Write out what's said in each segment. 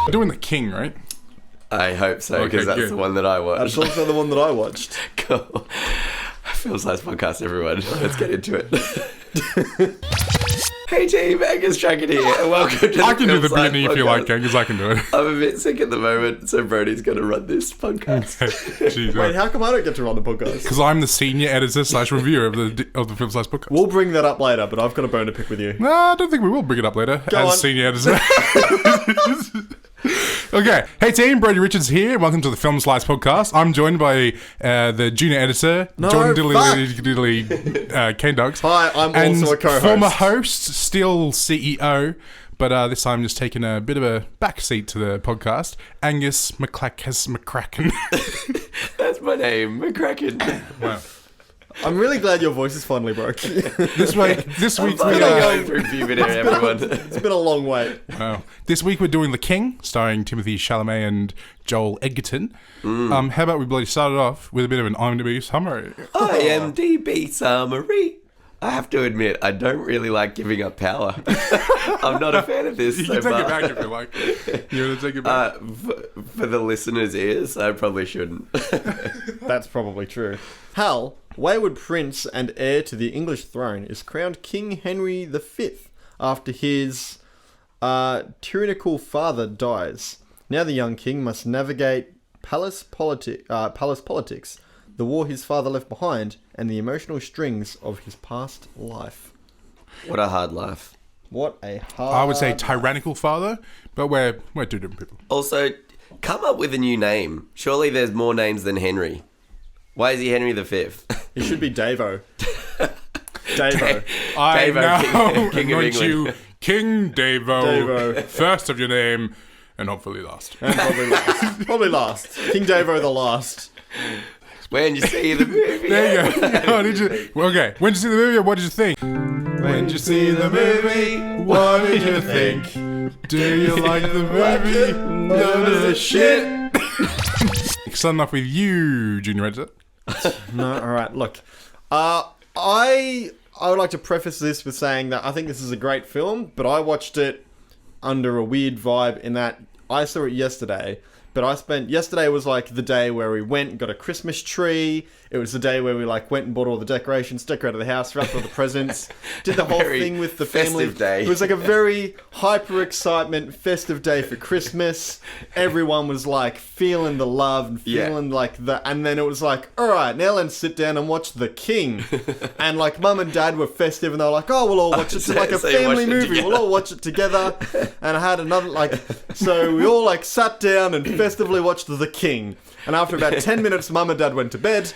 We're doing The King, right? I hope so, because that's the one that I watched. That's also the one that I watched. Cool. Film Size Podcast, everyone. Let's get into it. Hey team, Angus Strachan here, and welcome to the I can do the Film Size beginning if you Podcast. like, Angus. I can do it. I'm a bit sick at the moment, so Brody's going to run this podcast. Jeez, Wait, how come I don't get to run the podcast? because I'm the senior editor / reviewer of the Film Size Podcast. We'll bring that up later, but I've got a bone to pick with you. No, I don't think we will bring it up later as on. senior editor. Okay. Hey team, Brody Richards here. Welcome to the Film Slice Podcast. I'm joined by the junior editor, John Diddley Kane Dogs. Hi, I'm and also a co-host. former host, still CEO, but this time just taking a bit of a backseat to the podcast, Angus McCracken. That's my name, McCracken. Wow. I'm really glad your voice is finally broke. This week we going through puberty, everyone. It's been a long wait. Wow. This week we're doing The King, starring Timothy Chalamet and Joel Edgerton. How about we bloody start it off with a bit of an IMDb summary? IMDb summary. I have to admit, I don't really like giving up power. I'm not a fan of this You so can take far. it back if you like. You want to take it back? For the listeners' ears, I probably shouldn't. That's probably true. Hal, wayward prince and heir to the English throne, is crowned King Henry V after his tyrannical father dies. Now the young king must navigate palace politics, the war his father left behind, and the emotional strings of his past life. What a hard life. What a hard... I would say tyrannical father, but we're two different people. Also, come up with a new name. Surely there's more names than Henry. Why is he Henry V? He should be Davo. Davo. I Davo, know, King of anoint England. you King Davo, Davo. first of your name, and hopefully last. And probably last. Probably last. King Davo the last. When you see the movie. There you go. Okay, when did you see the movie, what did you think? When did you see the movie, what did you think? Do you like the movie? None of the shit. Starting off with you, Junior Editor. No, alright, look. I would like to preface this with saying that I think this is a great film, but I watched it under a weird vibe in that I saw it yesterday, but yesterday was like the day where we went and got a Christmas tree. It was the day where we like went and bought all the decorations, decorated the house, wrapped all the presents, did the whole Very thing with the family. festive day. It was like a very hyper excitement, festive day for Christmas. Everyone was like feeling the love and feeling and then it was like, all right, now let's sit down and watch The King. And like mum and dad were festive and they were like, oh, we'll all watch it. It's like a so you family watched it movie. together. We'll all watch it together. And I had another so we all like sat down and festively watched The King. And after about 10 minutes, mum and dad went to bed.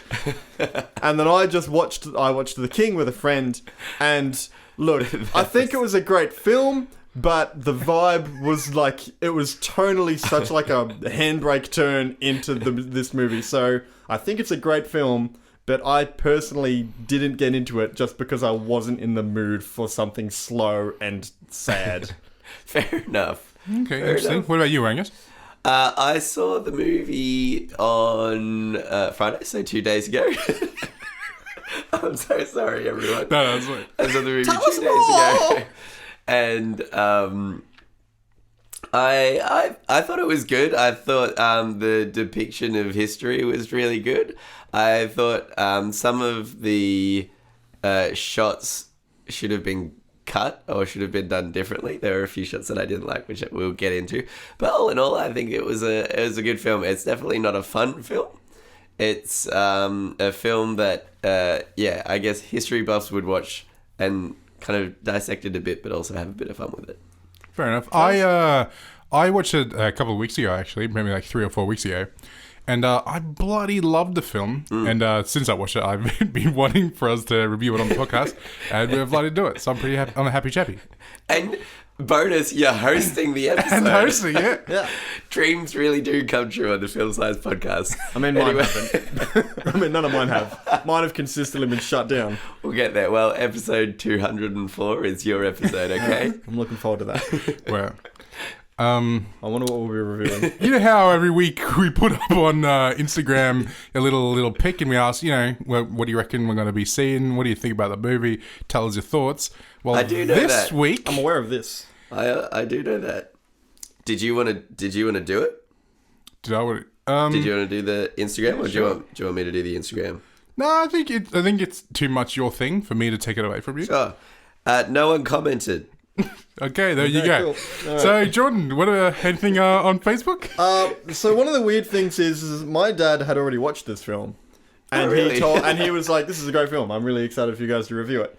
And then I watched The King with a friend. And look, I think it was a great film, but the vibe was like, it was tonally such like a handbrake turn into this movie. So I think it's a great film, but I personally didn't get into it just because I wasn't in the mood for something slow and sad. Fair enough. Okay, interesting. What about you, Angus? I saw the movie on Friday, so 2 days ago. I'm so sorry, everyone. No, that's right. I saw the movie 2 days ago. And I thought it was good. I thought the depiction of history was really good. I thought some of the shots should have been cut or should have been done differently. There were a few shots that I didn't like, which we'll get into. But all in all, I think it was a good film. It's definitely not a fun film. It's a film that I guess history buffs would watch and kind of dissect it a bit, but also have a bit of fun with it. Fair enough. I watched it a couple of weeks ago, actually, maybe like 3 or 4 weeks ago. And I bloody loved the film. And since I watched it, I've been wanting for us to review it on the podcast. And we're bloody do it. So I'm pretty happy. I'm a happy chappy. And bonus, you're hosting the episode. And hosting it. Yeah. Dreams really do come true on the Film Size Podcast. I mean, mine haven't. I mean, none of mine have. Mine have consistently been shut down. We'll get there. Well, episode 204 is your episode, okay? I'm looking forward to that. Well, I wonder what we'll be reviewing. you know how every week we put up on Instagram a little pic and we ask, what do you reckon we're going to be seeing? What do you think about the movie? Tell us your thoughts. Well, I do know this that. week... I'm aware of this. I do know that. Did you want to do it? Did I want Did you want to do the Instagram, or do you want me to do the Instagram? No, I think it's too much your thing for me to take it away from you. Sure. No one commented. Okay, there you go. Cool. Right. So, Jordan, what anything on Facebook? So one of the weird things is my dad had already watched this film, and he was like, "This is a great film. I'm really excited for you guys to review it."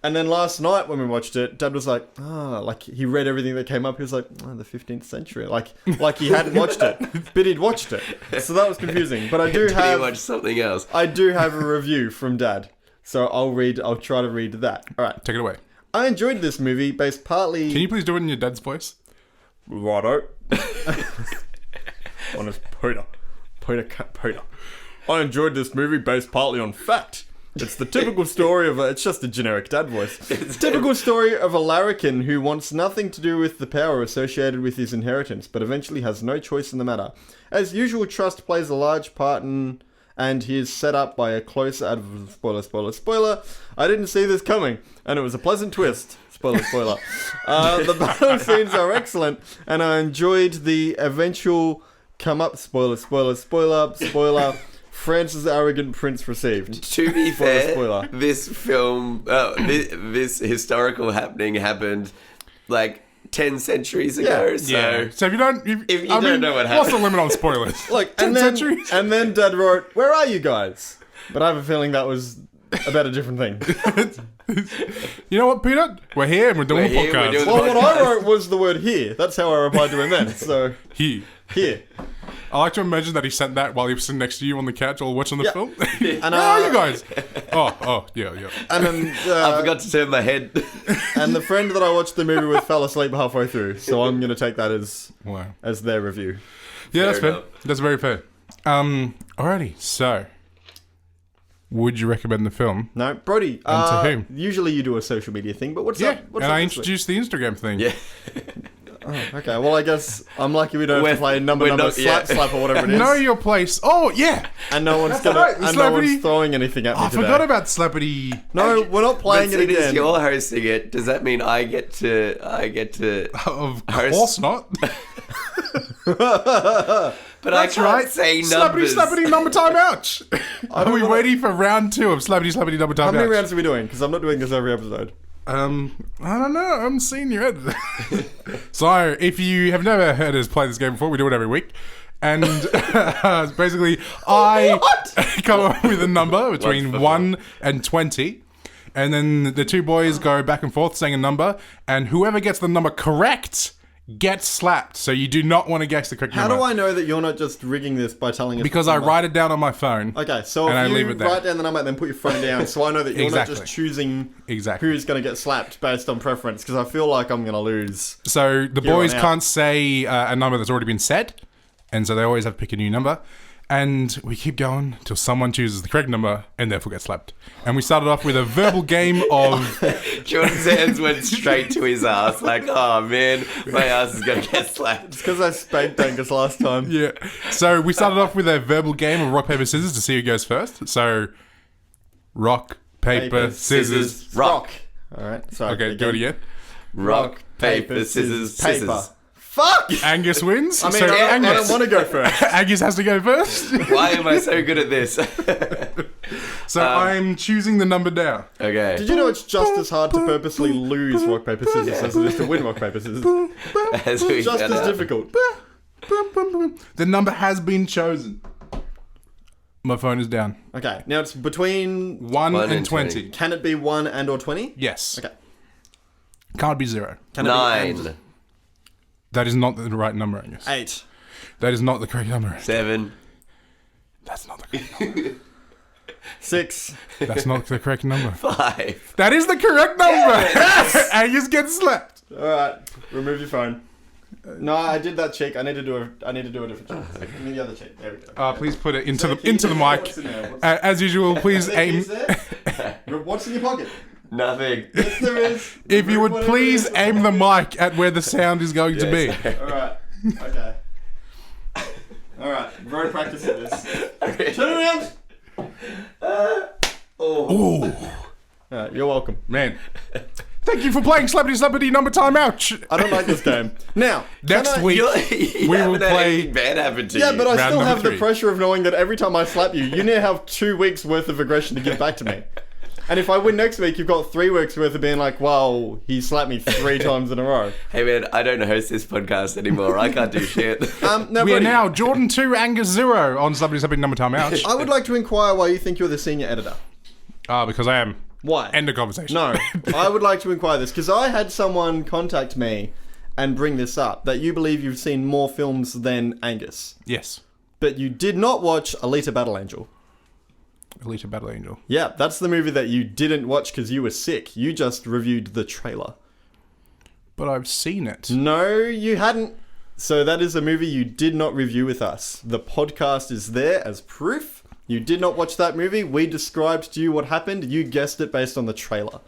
And then last night when we watched it, Dad was like, like he read everything that came up. He was like, the 15th century, like he hadn't watched it, but he'd watched it. So that was confusing. But I do Did he watch something else? I do have a review from Dad, so I'll try to read that. All right. Take it away. I enjoyed this movie based partly. Can you please do it in your dad's voice? Righto. Honest Peter. I enjoyed this movie based partly on fact. It's the typical story of it's just a generic dad voice. Typical story of a larrikin who wants nothing to do with the power associated with his inheritance, but eventually has no choice in the matter. As usual, trust plays a large part in, and he is set up by a close spoiler. I didn't see this coming, and it was a pleasant twist. Spoiler. The battle scenes are excellent, and I enjoyed the eventual come up. Spoiler. France's arrogant prince received. To be fair, spoiler. This film, this historical happening happened like 10 centuries ago. Yeah. So, So if you don't know what what's the happened. limit on spoilers? Like, 10 centuries? And then Dad wrote, "Where are you guys?" But I have a feeling that was about a different thing. You know what, Peter? We're here and we're doing We're a here, we're podcast. doing- Well, what I wrote was the word "here." That's how I replied to him then. So Here. here. I like to imagine that he sent that while he was sitting next to you on the couch while watching the Yeah. film. And, Where are you guys? Yeah. And then I forgot to turn my head. and the friend that I watched the movie with fell asleep halfway through. So I'm gonna take that Wow. as their review. Yeah, that's Fair fair. enough. That's very fair. Alrighty, so would you recommend the film? No, Brody. to whom? Usually you do a social media thing, but what's Yeah, up? What's and up I this week? introduced the Instagram thing. Yeah. Okay, well I guess I'm lucky we don't have to play number we're not- slap yeah. or whatever it is. Know your place. Oh yeah, And no one's right, the no celebrity- one's throwing anything at me I today. forgot about Slappity. No, we're not playing But it since again. you're hosting it, does that mean I get to Of Host. course not. But I can't say numbers. Slappity number time ouch. Are we waiting for round 2 of Slappity number time How many ouch? rounds are we doing? Because I'm not doing this every episode. I don't know. I'm senior editor. So, if you have never heard us play this game before, we do it every week. And basically, I come up with a number between 1 and 20. And then the two boys go back and forth saying a number. And whoever gets the number correct gets slapped. So you do not want to guess the correct How number. do I know that you're not just rigging this by telling us? Because the I number? write it down on my phone. Okay, so and I if leave you it there. write down the number and then put your phone down, so I know that you're Exactly. not just choosing Exactly. who's going to get slapped based on preference, because I feel like I'm going to lose. So the Here on boys out. can't say a number that's already been said, and so they always have to pick a new number. And we keep going till someone chooses the correct number and therefore gets slapped. And we started off with a verbal game of... Jordan's hands went straight to his ass. Like, oh man, my ass is gonna get slapped. It's because I spanked Angus last time. Yeah. So we started off with a verbal game of rock, paper, scissors to see who goes first. So, rock, paper, scissors. Rock. All right, sorry. Okay, do it again. Rock, paper, scissors, paper. scissors. Fuck! Angus wins. I mean, so I Angus, don't want to go first. Angus has to go first. Why am I so good at this? So I'm choosing the number now. Okay. Did you know it's just as hard to purposely lose rock, paper, scissors as it is to win rock, paper, scissors? As we Just found as out. difficult. The number has been chosen. My phone is down. Okay, now it's between... 1 1 and and 20. 20. Can it be 1 and or 20? Yes. Okay. Can't be 0. Can it be 9, That is not the right number, Angus. 8. That is not the correct number. 7, That's not the correct number. 6. That's not the correct number. 5. That is the correct number! Angus gets slapped. Alright, remove your phone. No, I did that check. I need to do a different check. Give me the other check. There we go. Please put it into the Keith, mic. what's in there? What's- As usual, please Is there aim. keys there? What's in your pocket? Nothing. Yes, there is. If you would Whatever please it is. aim the mic at where the sound is going to be. Alright. Okay. Alright. Very practice at this. Okay. Turn around! Ooh, Alright, you're welcome. man. Thank you for playing Slappity Number Time Ouch. I don't like this game. Now, Next week, You we haven't will had play. anything bad happen to Yeah, you. but I Round still number have the 3. pressure of knowing that every time I slap you, you need to have 2 weeks worth of aggression to give back to me. And if I win next week, you've got 3 weeks worth of being like, wow, he slapped me 3 times in a row. Hey man, I don't host this podcast anymore. I can't do shit. Now, We are buddy, now Jordan 2, Angus 0 on Slappity Number Time Ouch. I would like to inquire why you think you're the senior editor. Because I am. Why? End of conversation. No, I would like to inquire this because I had someone contact me and bring this up that you believe you've seen more films than Angus, Yes. but you did not watch Alita Battle Angel. Alita Battle Angel. Yeah, that's the movie that you didn't watch because you were sick. You just reviewed the trailer. But I've seen it. No, you hadn't. So that is a movie you did not review with us. The podcast is there as proof. You did not watch that movie. We described to you what happened. You guessed it based on the trailer.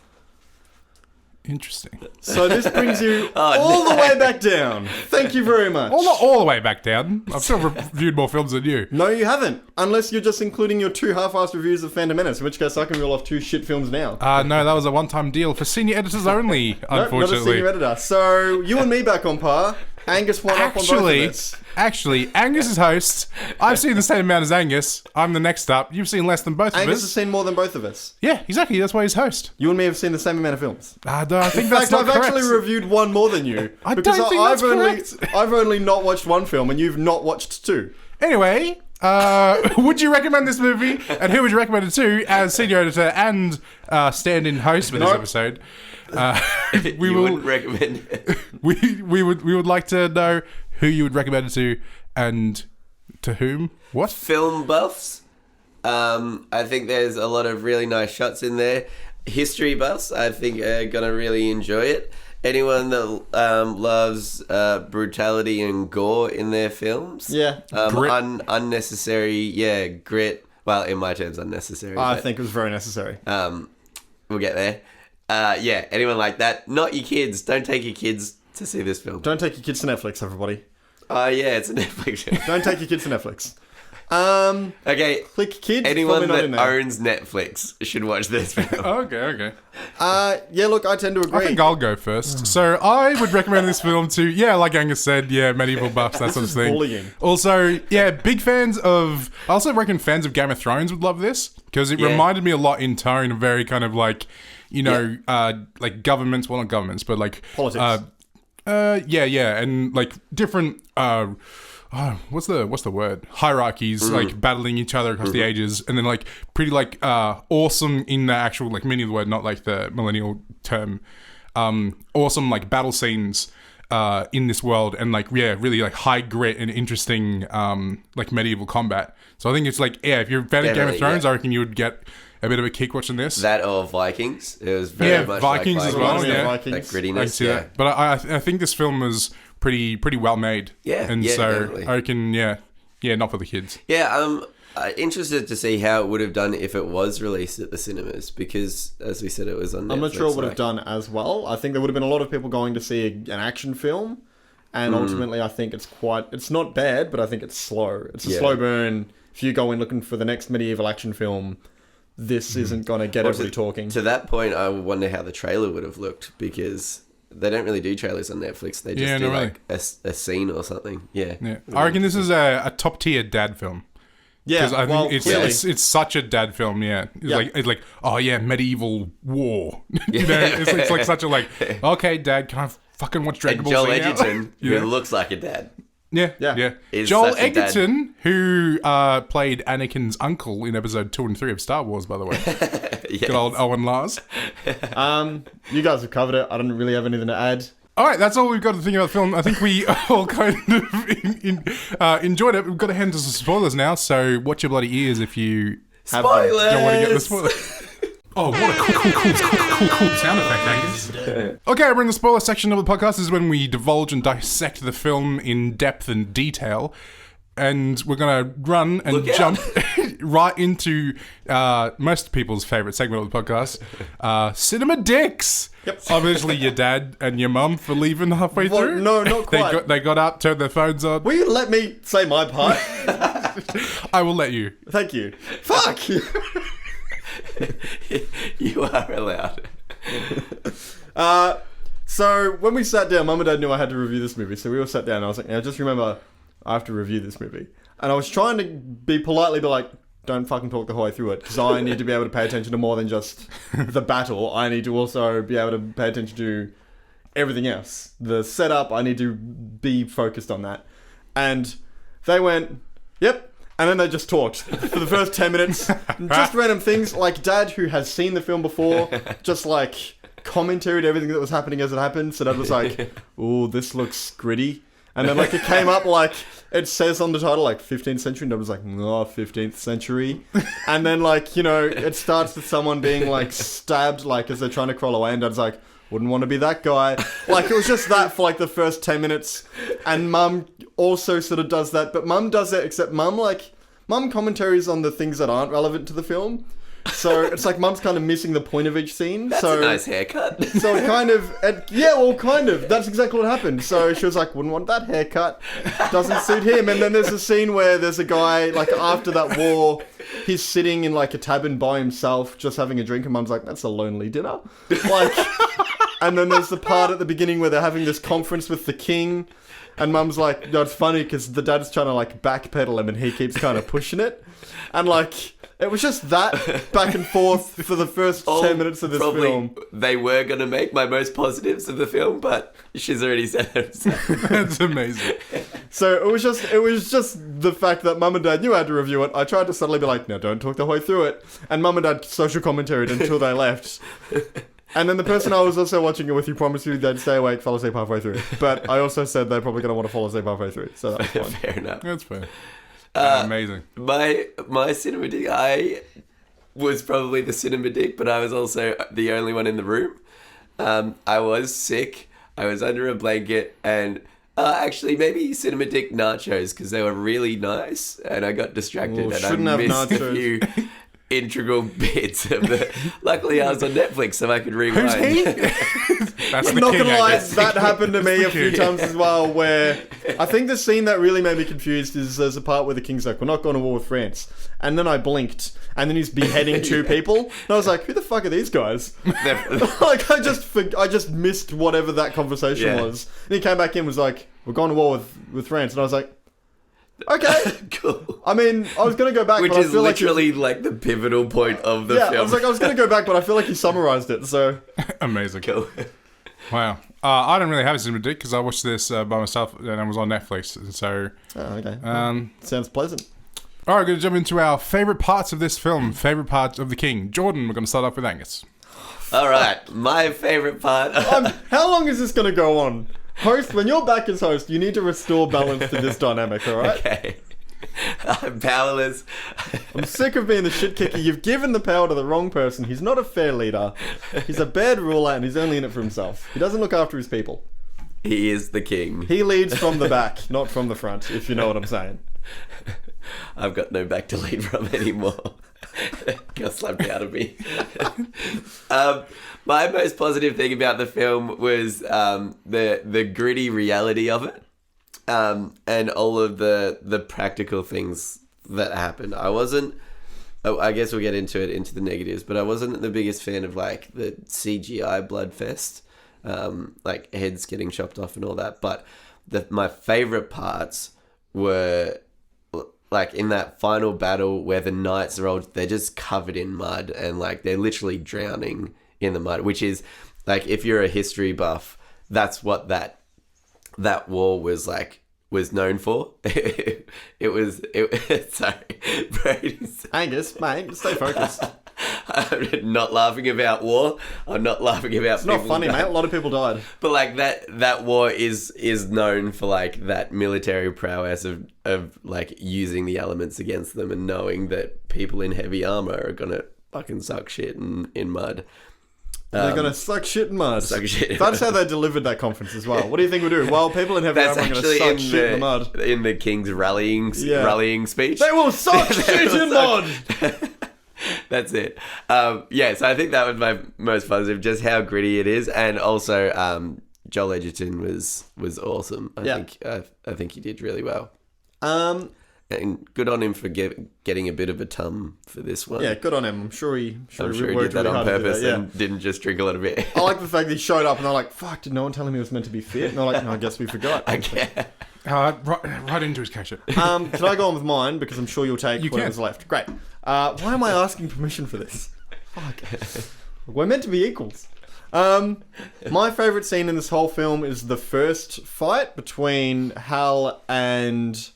Interesting. So this brings you all the way back down. Thank you very much. Well, not all the way back down. I've still reviewed more films than you. No, you haven't. Unless you're just including your 2 half-assed reviews of Phantom Menace, in which case I can reel off 2 shit films now. No, that was a one-time deal for senior editors only, Nope, not a unfortunately. senior editor. So you and me back on par. Angus won up on both of us. Actually, Angus is host. I've seen the same amount as Angus. I'm the next up. You've seen less than both of Angus us. has seen more than both of us. Yeah, exactly. That's why he's host. You and me have seen the same amount of films. No, I think In that's fact, not I've correct. actually reviewed one more than you. I because don't think that's correct. I've only not watched 1 film and you've not watched 2. Anyway, would you recommend this movie? And who would you recommend it to as senior editor and stand-in host for this Nope. episode? We wouldn't recommend it. We would like to know who you would recommend it to and to whom. What? Film buffs. I think there's a lot of really nice shots in there. History buffs, I think, are gonna really enjoy it. Anyone that loves brutality and gore in their films, Yeah. Grit. unnecessary, grit. Well, in my terms, unnecessary. I but, think it was very necessary. we'll get there. Anyone like that. Not your kids. Don't take your kids to see this film. Don't take your kids to Netflix, everybody. Oh yeah, it's a Netflix show. Don't take your kids to Netflix. Okay. Click kids. Anyone probably not in that there. owns Netflix should watch this film. Okay. Yeah, look, I tend to agree. I think I'll go first. So I would recommend this film to, like Angus said, medieval buffs, that sort of thing. bullying. Also, big fans of... I also reckon fans of Game of Thrones would love this, because it Yeah. reminded me a lot in tone of very kind of like, like governments, well not governments, but like... Politics. and like different... what's the word? Hierarchies, like battling each other across the ages, and then like pretty like awesome in the actual like meaning of the word, not like the millennial term. Awesome like battle scenes in this world, and like really like high grit and interesting like medieval combat. So I think it's like if you're a fan of Game of Definitely, Thrones, yeah. I reckon you would get a bit of a kick watching this. That or Vikings. It was very much Vikings like as Vikings. well. Yeah, Yeah, Vikings. That I grittiness. see Yeah. that. But I think this film was pretty well made. Yeah, and yeah, so definitely. I reckon not for the kids. Yeah, I'm interested to see how it would have done if it was released at the cinemas, because, as we said, it was on Netflix. I'm not sure it would have like- done as well. I think there would have been a lot of people going to see an action film, and ultimately I think it's not bad, but I think it's slow. It's a Yeah. slow burn. If you go in looking for the next medieval action film, this isn't going to get Well, everybody talking. To that point, I wonder how the trailer would have looked, because they don't really do trailers on Netflix. They just Yeah, do not really. like a scene or something. Yeah. Yeah, I reckon this is a top tier dad film. Yeah, Because I think well, it's clearly. it's such a dad film. Yeah, it's like medieval war. Yeah. It's like such a like. Okay, Dad, can I fucking watch Dragon And Ball Joel Z now? Edgerton, Yeah. who looks like a dad. Yeah. Is Joel such a dad. Edgerton, who played Anakin's uncle in episode 2 and 3 of Star Wars, by the way. Yes. Good old Owen Lars. You guys have covered it. I don't really have anything to add. All right, that's all we've got to think about the film. I think we all kind of enjoyed it. We've got to head into some spoilers now, so watch your bloody ears if you Have Spoilers! don't want to get the spoilers. Oh, what a cool sound effect, Angus. Okay, we're in the spoiler section of the podcast. This is when we divulge and dissect the film in depth and detail. And we're going to run and Look out. jump right into most people's favourite segment of the podcast, Cinema Dicks. Yep. Obviously, your dad and your mum for leaving halfway What? through. No, not quite. They got up, turned their phones on. Will you let me say my part? I will let you. Thank you. Fuck! You are allowed. So when we sat down, Mum and Dad knew I had to review this movie, so we all sat down and I was like, yeah, just remember, I have to review this movie. And I was trying to be politely, but like, don't fucking talk the whole way through it, because I need to be able to pay attention to more than just the battle. I need to also be able to pay attention to everything else. The setup, I need to be focused on that. And they went, yep. And then they just talked for the first 10 minutes. Just random things, like Dad, who has seen the film before, just like commentaried everything that was happening as it happened. So Dad was like, "Ooh, this looks gritty." And then like it came up like it says on the title like 15th century, and Dad was like, "Oh, 15th century." And then like, you know, it starts with someone being like stabbed like as they're trying to crawl away, and Dad's like, "Wouldn't want to be that guy." Like it was just that for like the first 10 minutes. And Mum also sort of does that, but Mum does it, except Mum commentaries on the things that aren't relevant to the film. So it's like Mum's kind of missing the point of each scene. That's a nice haircut. So it kind of, kind of. That's exactly what happened. So she was like, wouldn't want that haircut. Doesn't suit him. And then there's a scene where there's a guy, like after that war, he's sitting in like a tavern by himself, just having a drink. And Mum's like, that's a lonely dinner. Like, and then there's the part at the beginning where they're having this conference with the king. And Mum's like, no, it's funny because the dad's trying to like backpedal him and he keeps kind of pushing it. And like, it was just that back and forth for the first 10 minutes of this film. They were going to make my most positives of the film, but she's already said it herself. That's amazing. So it was just the fact that Mum and Dad knew I had to review it. I tried to subtly be like, no, don't talk the whole way through it. And Mum and Dad social commentaried until they left. And then the person I was also watching it with, you promised you they'd stay awake, fall asleep halfway through. But I also said they're probably going to want to fall asleep halfway through. So that's fine. Fair enough. That's fair. Amazing. My cinema dick, I was probably the cinema dick, but I was also the only one in the room. I was sick. I was under a blanket, and actually maybe cinema dick nachos because they were really nice, and I got distracted and I missed a few integral bits of the. Luckily, I was on Netflix, so I could rewind. Who's he? That's I'm the not king, gonna I lie, guess. that happened to me a few king. times as well, where I think the scene that really made me confused is there's a part where the king's like, we're not going to war with France. And then I blinked, and then he's beheading two people. And I was like, who the fuck are these guys? Like, I just missed whatever that conversation was. And he came back in and was like, we're going to war with France. And I was like, okay. Cool. I mean, I was going to go back, Which but I is feel literally like the pivotal point of the film. I was going to go back, but I feel like he summarized it, so. Amazing. Cool. Wow. I don't really have a cinema dick because I watched this by myself and it was on Netflix. And so, Oh, okay. Sounds pleasant. all right, we're going to jump into our favourite parts of this film, favourite parts of The King. Jordan, we're going to start off with Angus. All right, my favorite part. How long is this going to go on? Host, when you're back as host, you need to restore balance to this dynamic, alright? Okay. I'm powerless. I'm sick of being the shit kicker. You've given the power to the wrong person. He's not a fair leader. He's a bad ruler and he's only in it for himself. He doesn't look after his people. He is the king. He leads from the back, not from the front, if you know what I'm saying. I've got no back to lead from anymore. Got slapped out of me. My most positive thing about the film was the gritty reality of it, and all of the practical things that happened. I guess we'll get into the negatives, but I wasn't the biggest fan of like the CGI blood fest, like heads getting chopped off and all that. But my favorite parts were like in that final battle where the knights are all, they're just covered in mud and like they're literally drowning in the mud, which is like, if you're a history buff, that's what that war was known for. Sorry, Brady's. Angus, mate, stay focused. I'm not laughing about war. I'm not laughing about. It's not funny, mate. A lot of people died. But like that war is known for like that military prowess of like using the elements against them and knowing that people in heavy armor are gonna fucking suck shit in mud. They're gonna suck shit in mud. Suck shit in That's mud. how they delivered that conference as well. What do you think we do? Well, people in heavy armor are gonna suck shit in the mud. In the king's rallying speech. They will suck shit in mud. That's it. So I think that was my most positive, just how gritty it is, and also Joel Edgerton was awesome. I think he did really well. And good on him for getting a bit of a tum for this one. Yeah, good on him. I'm sure he I'm worked sure he did that really on hard to do purpose that, yeah. and didn't just drink a lot of beer. I like the fact that he showed up and they're like, fuck, did no one tell him he was meant to be fit? And they're like, no, I guess we forgot. Okay. Right into his character. Can I go on with mine? Because I'm sure you'll take You whatever's can. left. Great. Why am I asking permission for this? Fuck. We're meant to be equals. My favourite scene in this whole film is the first fight between Hal and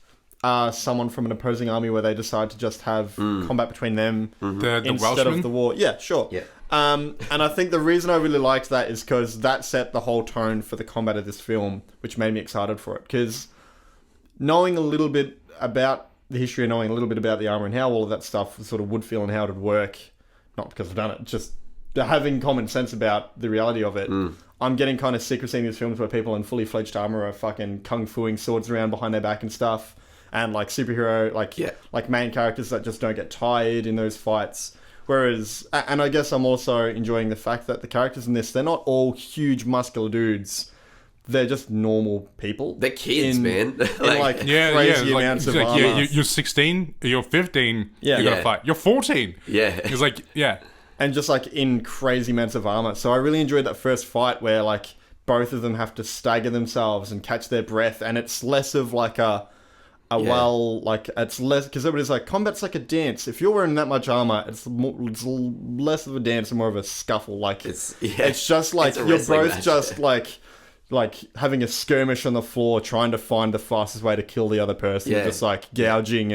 someone from an opposing army where they decide to just have combat between them The instead Welshman. of the war. Yeah, sure. Yeah. And I think the reason I really liked that is because that set the whole tone for the combat of this film, which made me excited for it. Because knowing a little bit about the history and knowing a little bit about the armor and how all of that stuff sort of would feel and how it would work, not because I've done it, just having common sense about the reality of it. I'm getting kind of sick of seeing these films where people in fully fledged armor are fucking kung fuing swords around behind their back and stuff, and like superhero, like main characters that just don't get tired in those fights. Whereas, and I guess I'm also enjoying the fact that the characters in this, they're not all huge muscular dudes. They're just normal people. They're kids, man. Like Yeah, crazy yeah. amounts of Like, armor. yeah, you're 16, you're 15, Yeah. you gotta Yeah. fight. You're 14. Yeah. It's like, yeah. And just like in crazy amounts of armor. So I really enjoyed that first fight where like both of them have to stagger themselves and catch their breath, and it's less of like it's less, because everybody's like, combat's like a dance. If you're wearing that much armor, it's less of a dance and more of a scuffle. Like It's just like it's a you're wrestling both match. just like having a skirmish on the floor, trying to find the fastest way to kill the other person, Yeah. just like gouging,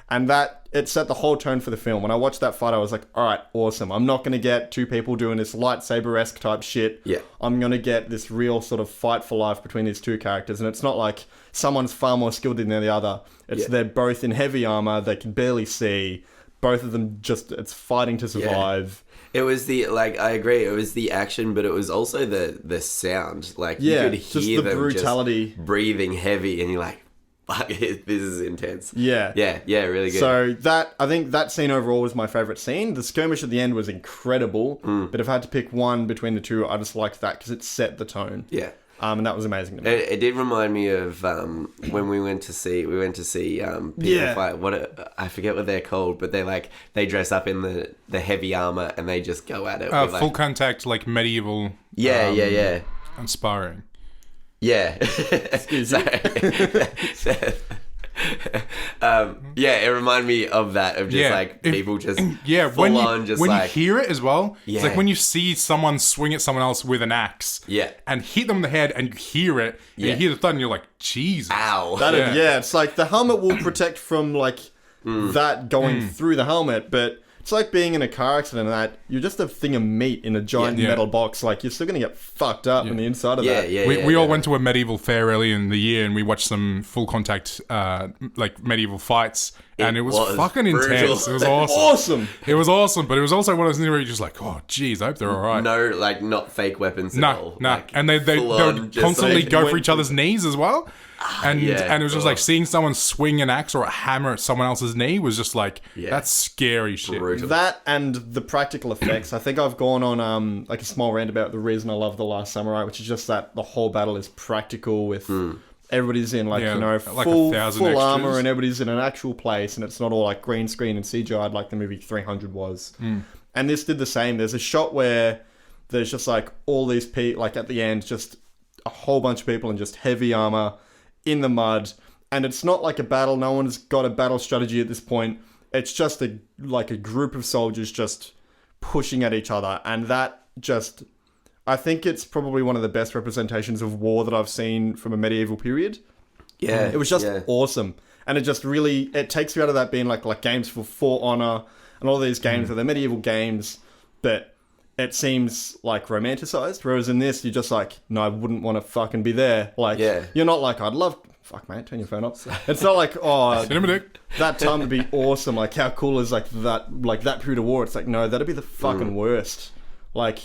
and that it set the whole tone for the film. When I watched that fight, I was like, all right, awesome. I'm not going to get two people doing this lightsaber-esque type shit. Yeah. I'm going to get this real sort of fight for life between these two characters. And it's not like someone's far more skilled than the other. It's they're both in heavy armor. They can barely see. Both of them it's fighting to survive. It was I agree, it was the action, but it was also the sound. Like, Yeah, you could just hear the them brutality. just breathing heavy, and you're like, fuck, this is intense. Yeah. Yeah, really good. So I think that scene overall was my favourite scene. The skirmish at the end was incredible, but if I had to pick one between the two, I just liked that because it set the tone. Yeah. And that was amazing to me. It did remind me of when we went to see people Yeah. fight. I forget what they're called, but they dress up in the heavy armor and they just go at it. with, Full contact, like medieval. yeah. And sparring. Yeah. Excuse you. It reminded me of that, of just people just full on just when like... you hear it as well, it's like Yeah. when you see someone swing at someone else with an axe, Yeah. and hit them in the head, and you hear it, and you Yeah. hear the thud, and you're like, Jesus. Ow. Yeah, it's like the helmet will protect from like that going through the helmet, but it's like being in a car accident and that you're just a thing of meat in a giant Yeah. metal box. Like you're still gonna get fucked up on the inside of that. We all went to a medieval fair early in the year, and we watched some full contact, like medieval fights, and it was fucking brutal. intense. It was awesome. Awesome. It was awesome, but it was also one of those things where you're just like, oh, geez, I hope they're all right. No, not fake weapons at all. No, and they full would on just constantly like go for went each other's knees as well, and yeah, it was just like seeing someone swing an axe or a hammer at someone else's knee was just like that's scary shit. Brutal. That and the practical effects. I think I've gone on like a small rant about the reason I love The Last Samurai, which is just that the whole battle is practical with everybody's in like like full 1,000 armor extras. and everybody's in an actual place, and it's not all like green screen and CGI like the movie 300 was. And this did the same. There's a shot where there's just like all these people, like at the end, just a whole bunch of people in just heavy armor in the mud, and it's not like a battle. No one's got a battle strategy at this point. It's just a group of soldiers just pushing at each other, and that just, I think it's probably one of the best representations of war that I've seen from a medieval period. Yeah. It was just awesome, and it just really, it takes you out of that being like games for honor and all these games where they're medieval games, but it seems like romanticized. Whereas in this, you're just like, no, I wouldn't want to fucking be there. Like, you're not like, I'd love. Fuck, mate, turn your phone off. It's not like, oh, that time would be awesome. Like, how cool is like that period of war? It's like, no, that'd be the fucking worst. Like,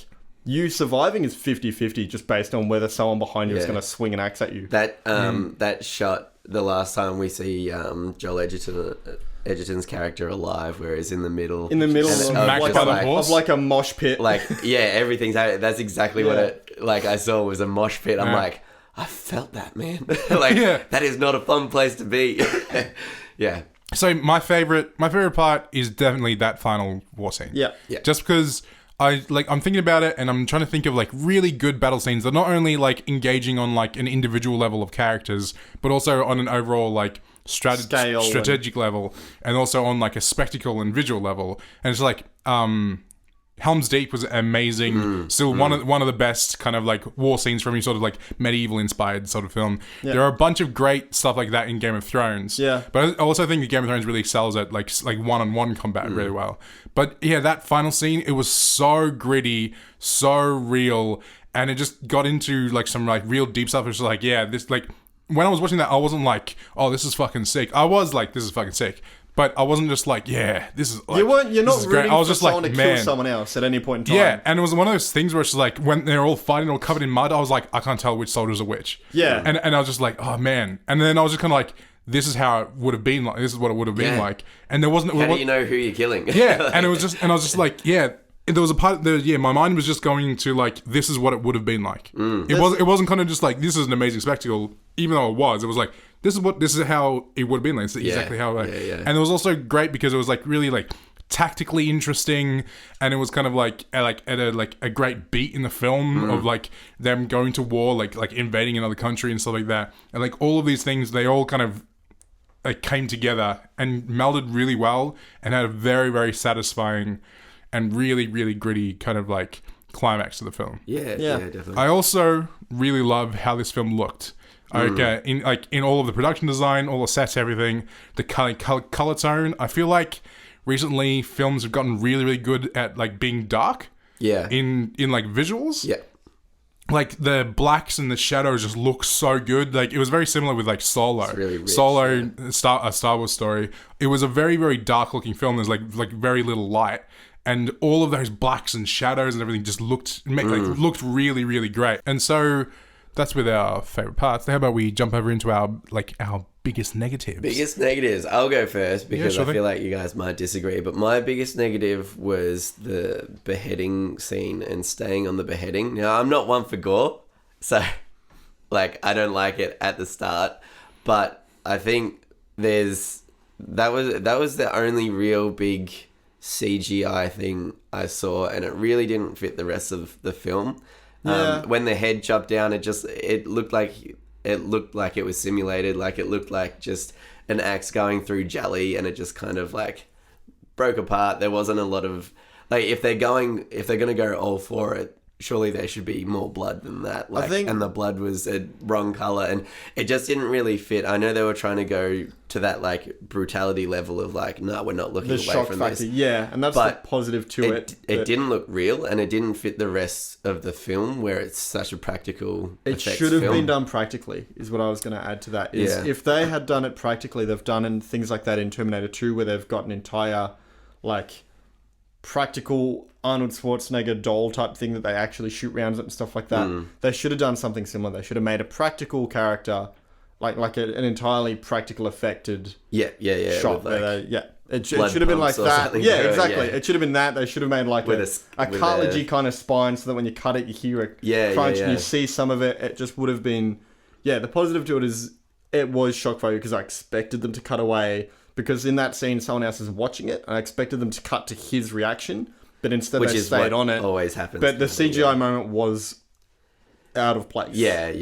you surviving is 50-50 just based on whether someone behind you is going to swing an axe at you. That that shot, the last time we see Joel Edgerton's character alive, where he's in the middle In the middle horse. of like a mosh pit. like, everything's that's exactly what it I saw was a mosh pit. I'm like, I felt that, man. That is not a fun place to be. Yeah. So my favorite part is definitely that final war scene. Yeah. Yeah. Just because I'm thinking about it and I'm trying to think of like really good battle scenes that not only like engaging on like an individual level of characters, but also on an overall like strategic level, and also on like a spectacle and visual level. And it's like Helm's Deep was amazing. Still one of the best kind of like war scenes from any sort of like medieval inspired sort of film. Yeah. There are a bunch of great stuff like that in Game of Thrones. Yeah. But I also think that Game of Thrones really excels at like one-on-one combat really well. But yeah, that final scene, it was so gritty, so real, and it just got into like some like real deep stuff. It was like, yeah, this like when I was watching that, I wasn't like, oh, this is fucking sick. I was like, this is fucking sick. But I wasn't just like, yeah, this is like, You're not rooting I was for just someone like, to man. kill someone else at any point in time. Yeah, and it was one of those things where it's just like when they're all fighting, all covered in mud. I was like, I can't tell which soldiers are which. Yeah. and I was just like, oh man. And then I was just kind of like, this is how it would have been like. This is what it would have been like. And there wasn't. How do you know who you're killing? Yeah, and it was just, and I was just like, yeah. There was a part that, yeah, my mind was just going to like, this is what it would have been like. It wasn't kind of just like, this is an amazing spectacle, even though it was like, this is how it would have been like. It's exactly how it. And it was also great because it was like really like tactically interesting, and it was kind of like at a great beat in the film of like them going to war, like invading another country and stuff like that, and like all of these things, they all kind of like came together and melded really well, and had a very, very satisfying and really, really gritty kind of like climax to the film. Yeah, definitely. I also really love how this film looked. In all of the production design, all the sets, everything, the color tone. I feel like recently films have gotten really, really good at like being dark. Yeah. In like visuals. Yeah. Like the blacks and the shadows just look so good. Like it was very similar with like Solo. It's really rich, Solo, a Star Wars story. It was a very, very dark looking film. There's like very little light. And all of those blacks and shadows and everything just looked really, really great. And so that's with our favorite parts. How about we jump over into our biggest negatives? Biggest negatives. I'll go first because sure I feel like you guys might disagree. But my biggest negative was the beheading scene and staying on the beheading. Now, I'm not one for gore, so like I don't like it at the start. But I think that was the only real big CGI thing I saw, and it really didn't fit the rest of the film. When the head chopped down, it looked like it was simulated. Like it looked like just an axe going through jelly, and it just kind of like broke apart. There wasn't a lot of like if they're gonna go all for it, surely there should be more blood than that. Like, and the blood was a wrong color, and it just didn't really fit. I know they were trying to go to that like brutality level of like, no, we're not looking The away shock from factor, this. yeah, and that's the positive to it. It didn't look real, and it didn't fit the rest of the film where it's such a practical. It effects should have film. been done practically, is what I was going to add to that. If they had done it practically, they've done in things like that in Terminator 2, where they've got an entire like practical Arnold Schwarzenegger doll type thing that they actually shoot rounds at and stuff like that. They should have done something similar. They should have made a practical character, like an entirely practical affected shot. It should have been like that. Yeah, exactly. It should have been that. They should have made like a cartilagey kind of spine, so that when you cut it, you hear a crunch and you see some of it. It just would have been. Yeah, the positive to it is it was shock value because I expected them to cut away. Because in that scene, someone else is watching it, and I expected them to cut to his reaction, but instead they stayed on it. Always happens. But the CGI moment was out of place. Yeah.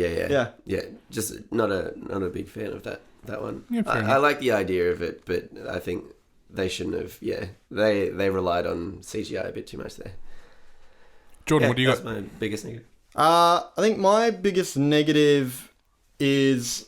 Just not a big fan of that one. Yeah, I like the idea of it, but I think they shouldn't have. Yeah, they relied on CGI a bit too much there. Jordan, what do you got? That's my biggest negative. I think my biggest negative is.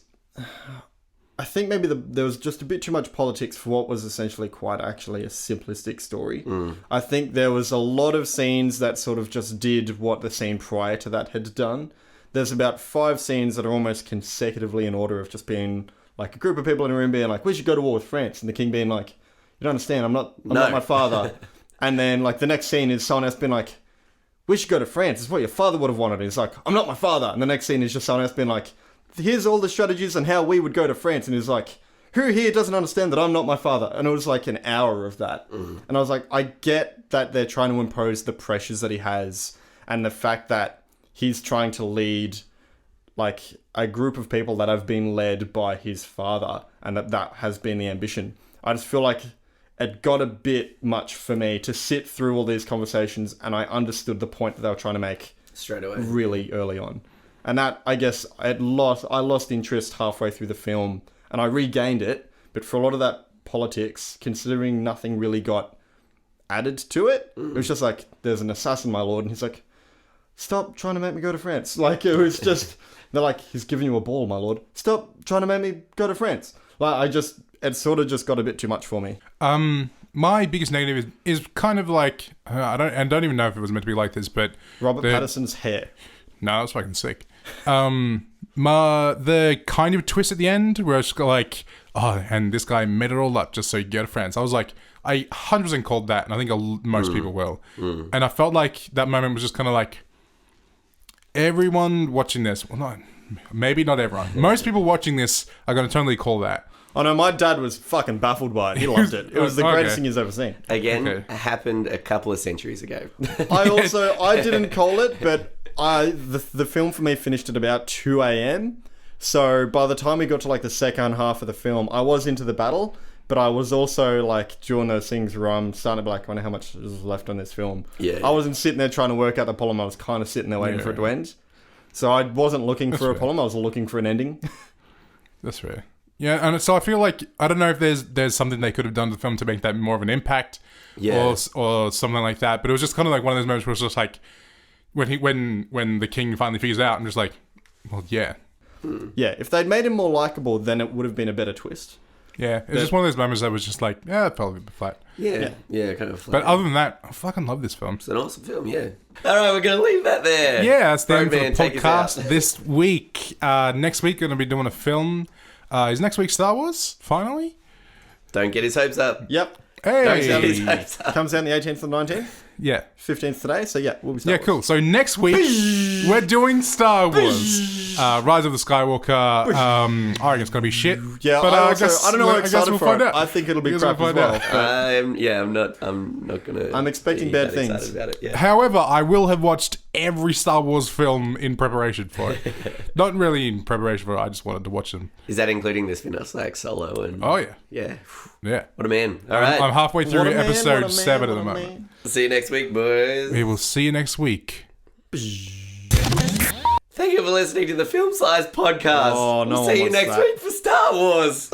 I think maybe there was just a bit too much politics for what was essentially quite actually a simplistic story. I think there was a lot of scenes that sort of just did what the scene prior to that had done. There's about 5 scenes that are almost consecutively in order of just being like a group of people in a room being like, we should go to war with France. And the king being like, you don't understand, I'm not my father. And then like the next scene is someone else being like, we should go to France. It's what your father would have wanted. And he's like, I'm not my father. And the next scene is just someone else being like, here's all the strategies and how we would go to France. And he's like, who here doesn't understand that I'm not my father? And it was like an hour of that. And I was like, I get that they're trying to impose the pressures that he has and the fact that he's trying to lead like a group of people that have been led by his father and that has been the ambition. I just feel like it got a bit much for me to sit through all these conversations, and I understood the point that they were trying to make straight away, really early on. And that, I guess, I lost interest halfway through the film, and I regained it. But for a lot of that politics, considering nothing really got added to it, it was just like, there's an assassin, my lord, and he's like, stop trying to make me go to France. Like, it was just, they're like, he's giving you a ball, my lord. Stop trying to make me go to France. Like, it sort of just got a bit too much for me. My biggest negative is kind of like, I don't even know if it was meant to be like this, but Robert Pattinson's hair. No, that's fucking sick. The kind of twist at the end where it's like, oh, and this guy made it all up just so you go to France. I was like, I 100% called that, and I think most people will. And I felt like that moment was just kind of like, everyone watching this, well, maybe not everyone. Most people watching this are going to totally call that. Oh no, my dad was fucking baffled by it. He loved it. It was the greatest thing he's ever seen. Again, happened a couple of centuries ago. I didn't call it, but the film for me finished at about 2 a.m. So by the time we got to like the second half of the film, I was into the battle, but I was also like doing those things where I'm starting to be like, I wonder how much is left on this film. Yeah. I wasn't sitting there trying to work out the problem. I was kind of sitting there waiting for it to end. So I wasn't looking for a problem. I was looking for an ending. That's fair. Yeah, and so I feel like, I don't know if there's something they could have done to the film to make that more of an impact, or something like that. But it was just kind of like one of those moments where it's just like, when the king finally figures it out, I'm just like, well, yeah. Yeah, if they'd made him more likable, then it would have been a better twist. Yeah, it was just one of those moments that was just like, yeah, it felt a bit flat. Yeah, kind of flat. But other than that, I fucking love this film. It's an awesome film, yeah. All right, we're going to leave that there. Yeah, that's the end for the take us podcast out. this week. Next week, we're going to be doing a film. Is next week Star Wars, finally? Don't get his hopes up. Yep. Hey! Don't get his hopes up. Comes out on the 18th and 19th. Yeah. 15th today, so yeah, we'll be Star Wars. Cool. So next week, we're doing Star Wars. Rise of the Skywalker. I reckon it's going to be shit. Yeah, but I don't know what I'm excited for. Find out. I think it'll be I guess crap we'll as find well. I'm not going to... I'm expecting bad things. About it, yeah. However, I will have watched every Star Wars film in preparation for it. Not really in preparation for it, I just wanted to watch them. Is that including this Finos, like Solo? And Oh, yeah. Yeah. Yeah. What a man. All right. I'm halfway through What a man, episode what a man, 7 at the what a moment. man. See you next week, boys. We will see you next week. Thank you for listening to the Film Size Podcast. Oh, no we'll one see you wants next that. week for Star Wars.